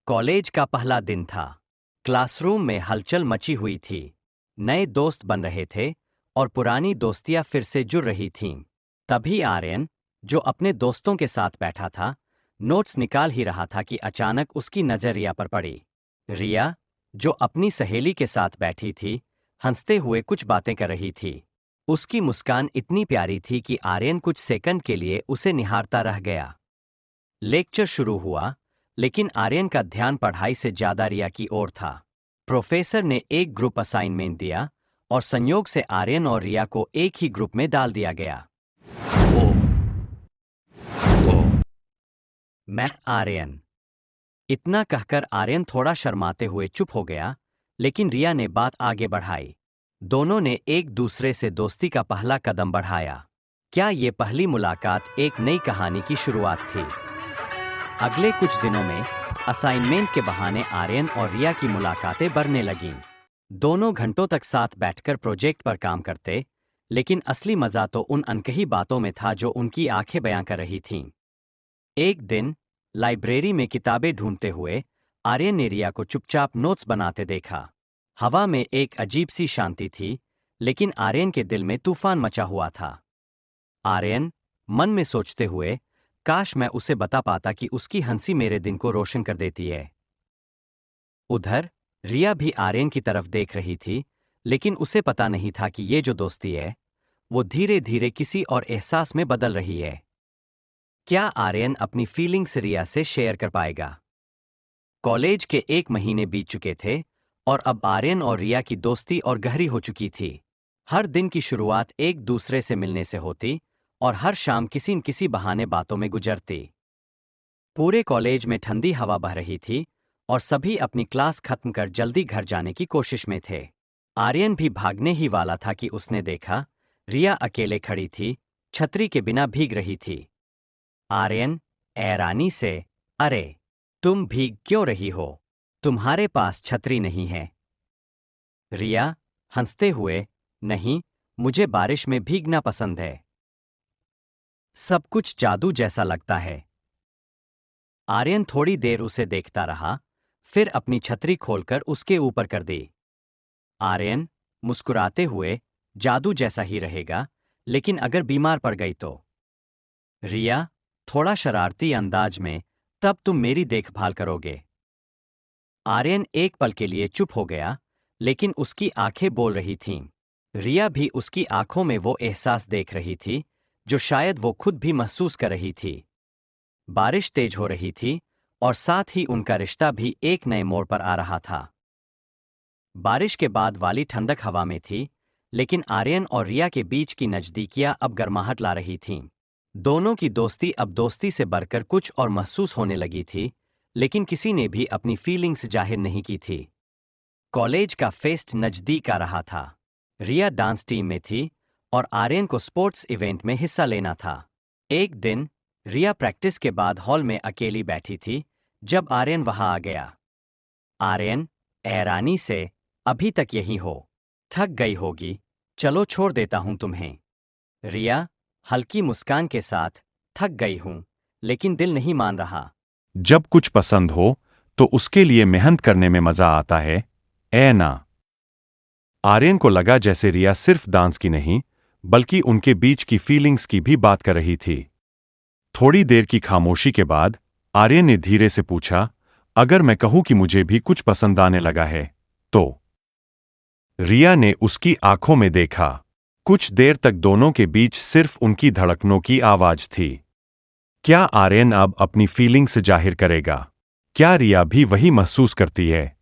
College का पहला दिन था। क्लासरूम में हलचल मची हुई थी। नए दोस्त बन रहे थे और पुरानी दोस्तियां फिर से जुड़ रही थीं। तभी आर्यन, जो अपने दोस्तों के साथ बैठा था, नोट्स निकाल ही रहा था कि अचानक उसकी नज़र रिया पर पड़ी। रिया, जो अपनी सहेली के साथ बैठी थी, हंसते हुए कुछ बातें कर रही थी। उसकी मुस्कान इतनी प्यारी थी कि आर्यन कुछ सेकंड के लिए उसे निहारता रह गया। लेक्चर शुरू हुआ, लेकिन आर्यन का ध्यान पढ़ाई से ज्यादा रिया की ओर था। प्रोफेसर ने एक ग्रुप असाइनमेंट दिया और संयोग से आर्यन और रिया को एक ही ग्रुप में डाल दिया गया। ओ, ओ, मैं आर्यन। इतना कहकर आर्यन थोड़ा शर्माते हुए चुप हो गया, लेकिन रिया ने बात आगे बढ़ाई। दोनों ने एक दूसरे से दोस्ती का पहला कदम बढ़ाया। क्या ये पहली मुलाकात एक नई कहानी की शुरुआत थी? अगले कुछ दिनों में असाइनमेंट के बहाने आर्यन और रिया की मुलाकातें बढ़ने लगीं। दोनों घंटों तक साथ बैठकर प्रोजेक्ट पर काम करते, लेकिन असली मजा तो उन अनकही बातों में था जो उनकी आंखें बयां कर रही थीं। एक दिन लाइब्रेरी में किताबें ढूंढते हुए आर्यन ने रिया को चुपचाप नोट्स बनाते देखा। हवा में एक अजीब सी शांति थी, लेकिन आर्यन के दिल में तूफान मचा हुआ था। आर्यन मन में सोचते हुए, काश मैं उसे बता पाता कि उसकी हंसी मेरे दिन को रोशन कर देती है। उधर रिया भी आर्यन की तरफ देख रही थी, लेकिन उसे पता नहीं था कि ये जो दोस्ती है, वो धीरे धीरे किसी और एहसास में बदल रही है। क्या आर्यन अपनी फीलिंग्स रिया से शेयर कर पाएगा? कॉलेज के 1 महीने बीत चुके थे और अब आर्यन और रिया की दोस्ती और गहरी हो चुकी थी। हर दिन की शुरुआत एक दूसरे से मिलने से होती और हर शाम किसी न किसी बहाने बातों में गुजरती। पूरे कॉलेज में ठंडी हवा बह रही थी और सभी अपनी क्लास खत्म कर जल्दी घर जाने की कोशिश में थे। आर्यन भी भागने ही वाला था कि उसने देखा, रिया अकेले खड़ी थी, छतरी के बिना भीग रही थी। आर्यन हैरानी से, अरे, तुम भीग क्यों रही हो? तुम्हारे पास छतरी नहीं है? रिया हंसते हुए, नहीं, मुझे बारिश में भीगना पसंद है। सब कुछ जादू जैसा लगता है। आर्यन थोड़ी देर उसे देखता रहा, फिर अपनी छतरी खोलकर उसके ऊपर कर दी। आर्यन मुस्कुराते हुए, जादू जैसा ही रहेगा, लेकिन अगर बीमार पड़ गई तो? रिया थोड़ा शरारती अंदाज में, तब तुम मेरी देखभाल करोगे? आर्यन एक पल के लिए चुप हो गया, लेकिन उसकी आंखें बोल रही थीं। रिया भी उसकी आंखों में वो एहसास देख रही थी, जो शायद वो खुद भी महसूस कर रही थी। बारिश तेज हो रही थी और साथ ही उनका रिश्ता भी एक नए मोड़ पर आ रहा था। बारिश के बाद वाली ठंडक हवा में थी, लेकिन आर्यन और रिया के बीच की नजदीकियां अब गर्माहट ला रही थीं। दोनों की दोस्ती अब दोस्ती से बढ़कर कुछ और महसूस होने लगी थी, लेकिन किसी ने भी अपनी फीलिंग्स जाहिर नहीं की थी। कॉलेज का फेस्ट नजदीक आ रहा था। रिया डांस टीम में थी और आर्यन को स्पोर्ट्स इवेंट में हिस्सा लेना था। एक दिन रिया प्रैक्टिस के बाद हॉल में अकेली बैठी थी, जब आर्यन वहां आ गया। आर्यन हैरानी से, अभी तक यहीं हो? थक गई होगी, चलो छोड़ देता हूं तुम्हें। रिया हल्की मुस्कान के साथ, थक गई हूं, लेकिन दिल नहीं मान रहा। जब कुछ पसंद हो तो उसके लिए मेहनत करने में मजा आता है, ऐ ना? आर्यन को लगा जैसे रिया सिर्फ डांस की नहीं, बल्कि उनके बीच की फीलिंग्स की भी बात कर रही थी। थोड़ी देर की खामोशी के बाद आर्यन ने धीरे से पूछा, अगर मैं कहूं कि मुझे भी कुछ पसंद आने लगा है, तो? रिया ने उसकी आंखों में देखा। कुछ देर तक दोनों के बीच सिर्फ उनकी धड़कनों की आवाज थी। क्या आर्यन अब अपनी फीलिंग्स जाहिर करेगा? क्या रिया भी वही महसूस करती है?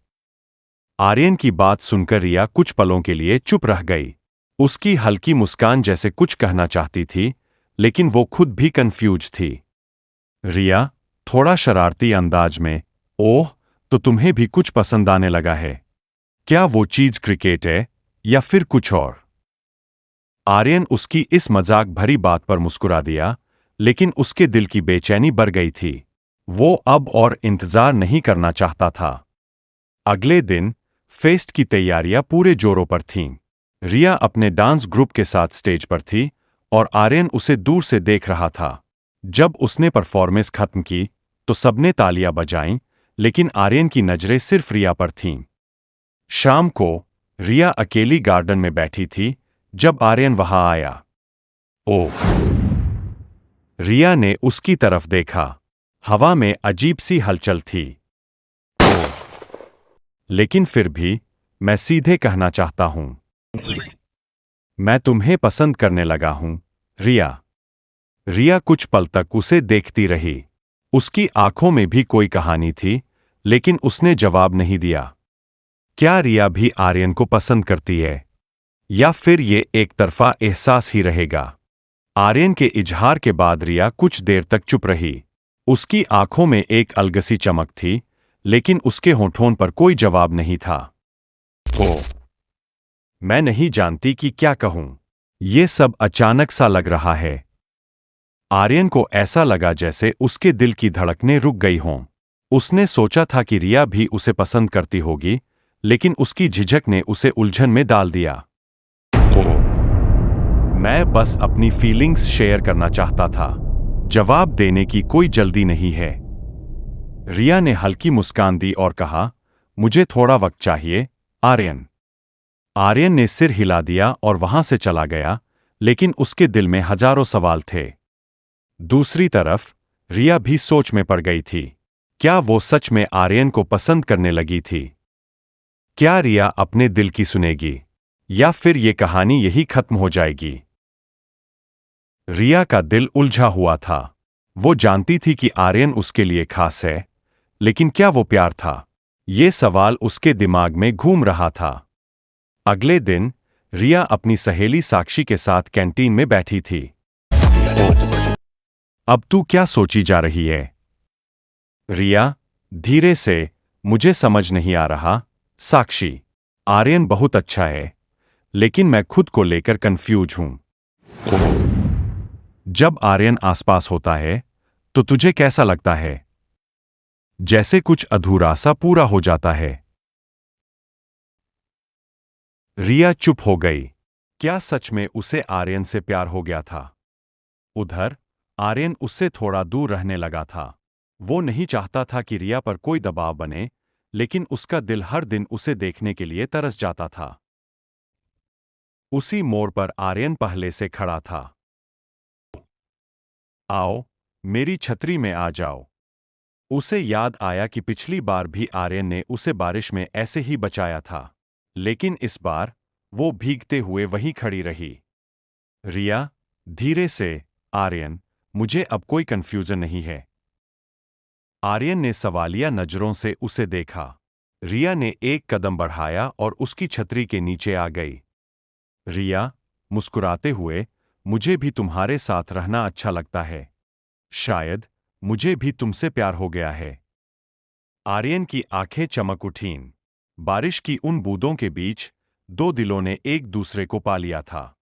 आर्यन की बात सुनकर रिया कुछ पलों के लिए चुप रह गई। उसकी हल्की मुस्कान जैसे कुछ कहना चाहती थी, लेकिन वो खुद भी कंफ्यूज थी। रिया थोड़ा शरारती अंदाज में, ओह, तो तुम्हें भी कुछ पसंद आने लगा है? क्या वो चीज क्रिकेट है या फिर कुछ और? आर्यन उसकी इस मजाक भरी बात पर मुस्कुरा दिया, लेकिन उसके दिल की बेचैनी बढ़ गई थी। वो अब और इंतजार नहीं करना चाहता था। अगले दिन फेस्ट की तैयारियां पूरे जोरों पर थीं। रिया अपने डांस ग्रुप के साथ स्टेज पर थी और आर्यन उसे दूर से देख रहा था। जब उसने परफॉर्मेंस खत्म की तो सबने तालियां बजाईं, लेकिन आर्यन की नजरें सिर्फ रिया पर थीं। शाम को रिया अकेली गार्डन में बैठी थी जब आर्यन वहां आया। ओह! रिया ने उसकी तरफ देखा। हवा में अजीब सी हलचल थी। ओह! लेकिन फिर भी मैं सीधे कहना चाहता हूं, मैं तुम्हें पसंद करने लगा हूं, रिया। रिया कुछ पल तक उसे देखती रही। उसकी आंखों में भी कोई कहानी थी, लेकिन उसने जवाब नहीं दिया। क्या रिया भी आर्यन को पसंद करती है, या फिर ये एक तरफा एहसास ही रहेगा? आर्यन के इजहार के बाद रिया कुछ देर तक चुप रही। उसकी आंखों में एक अलगसी चमक थी, लेकिन उसके होठों पर कोई जवाब नहीं था। ओह! मैं नहीं जानती कि क्या कहूं। ये सब अचानक सा लग रहा है। आर्यन को ऐसा लगा जैसे उसके दिल की धड़कनें रुक गई हों। उसने सोचा था कि रिया भी उसे पसंद करती होगी, लेकिन उसकी झिझक ने उसे उलझन में डाल दिया। ओह! मैं बस अपनी फीलिंग्स शेयर करना चाहता था। जवाब देने की कोई जल्दी नहीं है। रिया ने हल्की मुस्कान दी और कहा, मुझे थोड़ा वक्त चाहिए, आर्यन। आर्यन ने सिर हिला दिया और वहां से चला गया, लेकिन उसके दिल में हजारों सवाल थे। दूसरी तरफ रिया भी सोच में पड़ गई थी। क्या वो सच में आर्यन को पसंद करने लगी थी? क्या रिया अपने दिल की सुनेगी, या फिर ये कहानी यही खत्म हो जाएगी? रिया का दिल उलझा हुआ था। वो जानती थी कि आर्यन उसके लिए खास है, लेकिन क्या वो प्यार था? ये सवाल उसके दिमाग में घूम रहा था। अगले दिन रिया अपनी सहेली साक्षी के साथ कैंटीन में बैठी थी। ओह! अब तू क्या सोची जा रही है? रिया, धीरे से, मुझे समझ नहीं आ रहा, साक्षी। आर्यन बहुत अच्छा है, लेकिन मैं खुद को लेकर कंफ्यूज हूं। ओह! जब आर्यन आसपास होता है, तो तुझे कैसा लगता है? जैसे कुछ अधूरा सा पूरा हो जाता है। रिया चुप हो गई। क्या सच में उसे आर्यन से प्यार हो गया था? उधर आर्यन उससे थोड़ा दूर रहने लगा था। वो नहीं चाहता था कि रिया पर कोई दबाव बने, लेकिन उसका दिल हर दिन उसे देखने के लिए तरस जाता था। उसी मोड़ पर आर्यन पहले से खड़ा था। आओ, मेरी छतरी में आ जाओ। उसे याद आया कि पिछली बार भी आर्यन ने उसे बारिश में ऐसे ही बचाया था, लेकिन इस बार वो भीगते हुए वहीं खड़ी रही। रिया, धीरे से, आर्यन, मुझे अब कोई कंफ्यूजन नहीं है। आर्यन ने सवालिया नजरों से उसे देखा। रिया ने एक कदम बढ़ाया और उसकी छतरी के नीचे आ गई। रिया, मुस्कुराते हुए, मुझे भी तुम्हारे साथ रहना अच्छा लगता है। शायद मुझे भी तुमसे प्यार हो गया है। आर्यन की आंखें चमक उठीं। बारिश की उन बूंदों के बीच दो दिलों ने एक दूसरे को पा लिया था।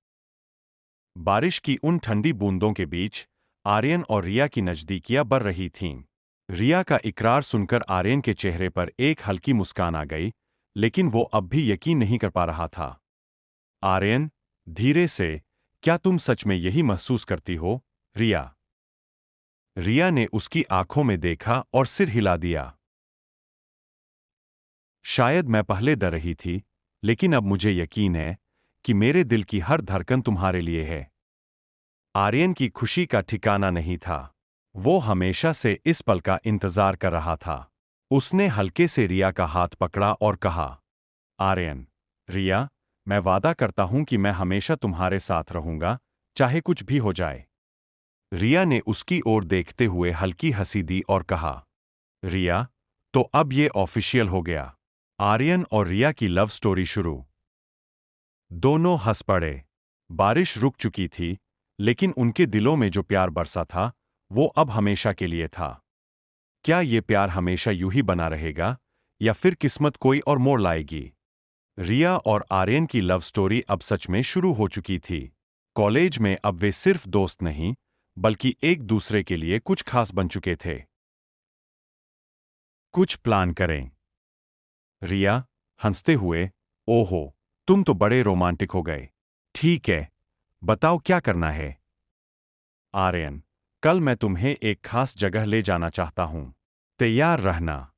बारिश की उन ठंडी बूंदों के बीच आर्यन और रिया की नजदीकियां बढ़ रही थीं। रिया का इकरार सुनकर आर्यन के चेहरे पर एक हल्की मुस्कान आ गई, लेकिन वो अब भी यकीन नहीं कर पा रहा था। आर्यन, धीरे से, क्या तुम सच में यही महसूस करती हो, रिया? रिया ने उसकी आंखों में देखा और सिर हिला दिया। शायद मैं पहले डर रही थी, लेकिन अब मुझे यकीन है कि मेरे दिल की हर धड़कन तुम्हारे लिए है। आर्यन की खुशी का ठिकाना नहीं था। वो हमेशा से इस पल का इंतजार कर रहा था। उसने हल्के से रिया का हाथ पकड़ा और कहा, आर्यन, रिया, मैं वादा करता हूं कि मैं हमेशा तुम्हारे साथ रहूंगा, चाहे कुछ भी हो जाए। रिया ने उसकी ओर देखते हुए हल्की हंसी दी और कहा, रिया, तो अब ये ऑफिशियल हो गया। आर्यन और रिया की लव स्टोरी शुरू। दोनों हंस पड़े। बारिश रुक चुकी थी, लेकिन उनके दिलों में जो प्यार बरसा था, वो अब हमेशा के लिए था। क्या ये प्यार हमेशा यूं ही बना रहेगा, या फिर किस्मत कोई और मोड़ लाएगी? रिया और आर्यन की लव स्टोरी अब सच में शुरू हो चुकी थी। कॉलेज में अब वे सिर्फ दोस्त नहीं, बल्कि एक दूसरे के लिए कुछ खास बन चुके थे। कुछ प्लान करें। रिया, हंसते हुए, ओहो, तुम तो बड़े रोमांटिक हो गए। ठीक है, बताओ क्या करना है? आर्यन, कल मैं तुम्हें एक खास जगह ले जाना चाहता हूं। तैयार रहना।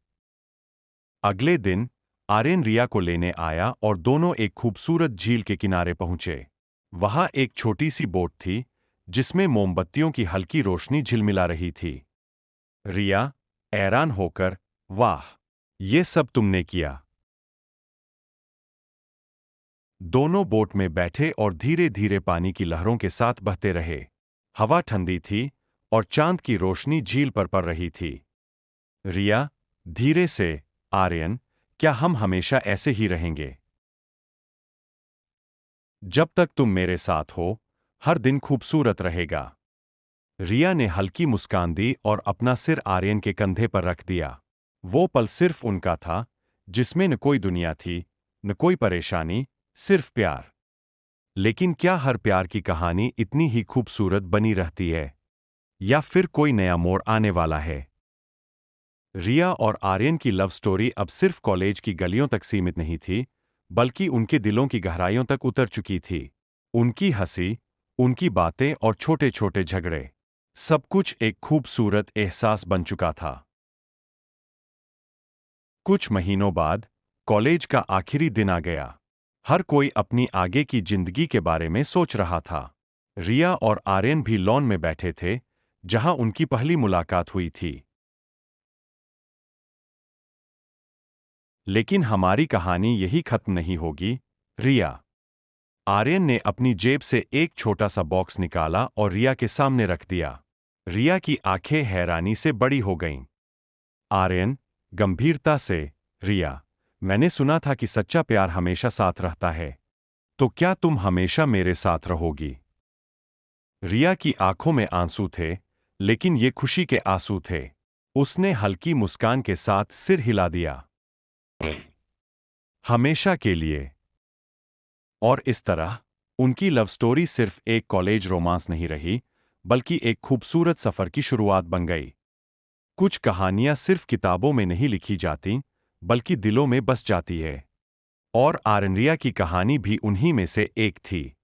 अगले दिन आर्यन रिया को लेने आया और दोनों एक खूबसूरत झील के किनारे पहुंचे। वहां एक छोटी सी बोट थी जिसमें मोमबत्तियों की हल्की रोशनी झिलमिला रही थी। रिया हैरान होकर, वाह, ये सब तुमने किया। दोनों बोट में बैठे और धीरे धीरे पानी की लहरों के साथ बहते रहे। हवा ठंडी थी और चांद की रोशनी झील पर पड़ रही थी। रिया धीरे से, आर्यन, क्या हम हमेशा ऐसे ही रहेंगे? जब तक तुम मेरे साथ हो, हर दिन खूबसूरत रहेगा। रिया ने हल्की मुस्कान दी और अपना सिर आर्यन के कंधे पर रख दिया। वो पल सिर्फ उनका था, जिसमें न कोई दुनिया थी, न कोई परेशानी, सिर्फ प्यार। लेकिन क्या हर प्यार की कहानी इतनी ही खूबसूरत बनी रहती है? या फिर कोई नया मोड़ आने वाला है? रिया और आर्यन की लव स्टोरी अब सिर्फ कॉलेज की गलियों तक सीमित नहीं थी, बल्कि उनके दिलों की गहराइयों तक उतर चुकी थी। उनकी हंसी, उनकी बातें और छोटे छोटे झगड़े, सब कुछ एक खूबसूरत एहसास बन चुका था। कुछ महीनों बाद कॉलेज का आखिरी दिन आ गया। हर कोई अपनी आगे की जिंदगी के बारे में सोच रहा था। रिया और आर्यन भी लॉन में बैठे थे, जहां उनकी पहली मुलाकात हुई थी। लेकिन हमारी कहानी यही खत्म नहीं होगी, रिया। आर्यन ने अपनी जेब से एक छोटा सा बॉक्स निकाला और रिया के सामने रख दिया। रिया की आंखें हैरानी से बड़ी हो गईं। आर्यन गंभीरता से, रिया, मैंने सुना था कि सच्चा प्यार हमेशा साथ रहता है। तो क्या तुम हमेशा मेरे साथ रहोगी? रिया की आंखों में आंसू थे, लेकिन ये खुशी के आंसू थे। उसने हल्की मुस्कान के साथ सिर हिला दिया। हमेशा के लिए। और इस तरह उनकी लव स्टोरी सिर्फ एक कॉलेज रोमांस नहीं रही, बल्कि एक खूबसूरत सफर की शुरुआत बन गई। कुछ कहानियां सिर्फ किताबों में नहीं लिखी जाती, बल्कि दिलों में बस जाती है। और आर्यन रिया की कहानी भी उन्हीं में से एक थी।